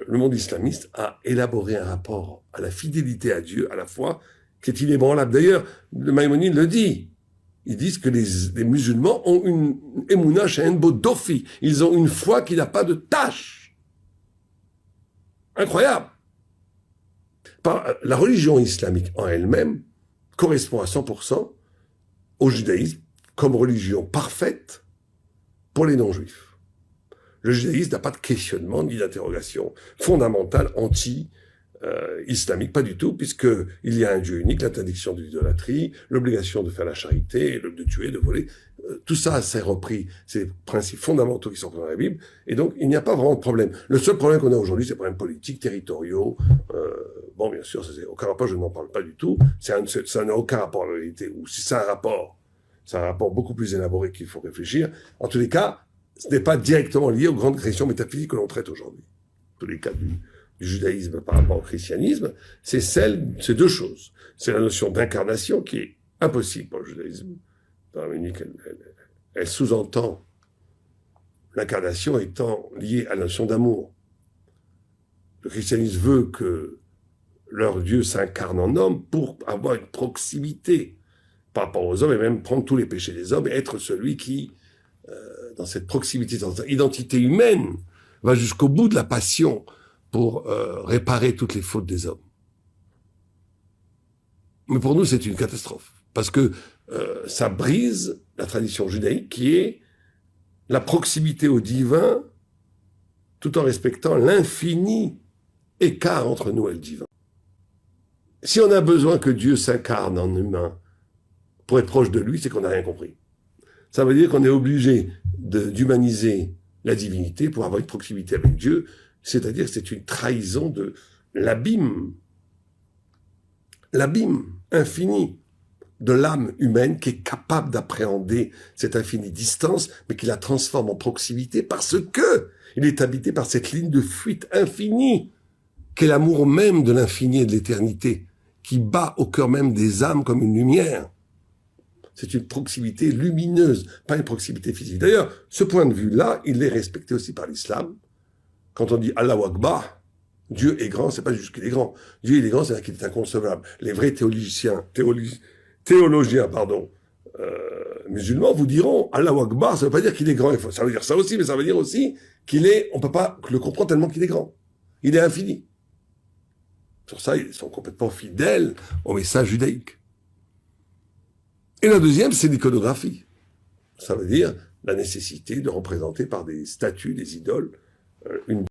le monde islamiste a élaboré un rapport à la fidélité à Dieu, à la foi, qui est inébranlable. D'ailleurs, le Maïmonide le dit. Ils disent que les musulmans ont une émouna she'en dofi. Ils ont une foi qui n'a pas de tâche. Incroyable. La religion islamique en elle-même correspond à 100% au judaïsme comme religion parfaite pour les non-juifs. Le judaïsme n'a pas de questionnement ni d'interrogation fondamentale anti-islamique, pas du tout, puisqu'il y a un Dieu unique, l'interdiction de l'idolâtrie, l'obligation de faire la charité, de tuer, de voler. Tout ça, c'est repris, ces principes fondamentaux qui sont dans la Bible, et donc il n'y a pas vraiment de problème. Le seul problème qu'on a aujourd'hui, c'est des problèmes politiques, territoriaux. Bon, bien sûr, ça n'a aucun rapport, je n'en parle pas du tout. Ça n'a aucun rapport à la réalité. Ou si c'est un rapport beaucoup plus élaboré qu'il faut réfléchir. En tous les cas, ce n'est pas directement lié aux grandes questions métaphysiques que l'on traite aujourd'hui. En tous les cas du judaïsme par rapport au christianisme, c'est deux choses. C'est la notion d'incarnation qui est impossible pour le judaïsme. Dans la Munich, elle sous-entend l'incarnation étant liée à la notion d'amour. Le christianisme veut que leur Dieu s'incarne en homme pour avoir une proximité par rapport aux hommes et même prendre tous les péchés des hommes et être celui qui, dans cette proximité, dans cette identité humaine, va jusqu'au bout de la passion pour réparer toutes les fautes des hommes. Mais pour nous, c'est une catastrophe, parce que ça brise la tradition judaïque qui est la proximité au divin tout en respectant l'infini écart entre nous et le divin. Si on a besoin que Dieu s'incarne en humain pour être proche de lui, c'est qu'on n'a rien compris. Ça veut dire qu'on est obligé d'humaniser la divinité pour avoir une proximité avec Dieu, c'est-à-dire que c'est une trahison de l'abîme infini de l'âme humaine qui est capable d'appréhender cette infinie distance, mais qui la transforme en proximité parce que il est habité par cette ligne de fuite infinie, qu'est l'amour même de l'infini et de l'éternité, qui bat au cœur même des âmes comme une lumière. C'est une proximité lumineuse, pas une proximité physique. D'ailleurs, ce point de vue-là, il est respecté aussi par l'islam. Quand on dit Allahu Akbar, Dieu est grand, c'est pas juste qu'il est grand. Dieu il est grand, c'est-à-dire qu'il est inconcevable. Les vrais théologiens, musulmans vous diront Allahu Akbar, ça veut pas dire qu'il est grand. Ça veut dire ça aussi, mais ça veut dire aussi on peut pas le comprendre tellement qu'il est grand. Il est infini. Sur ça, ils sont complètement fidèles au message judaïque. Et la deuxième, c'est l'iconographie. Ça veut dire la nécessité de représenter par des statues, des idoles, une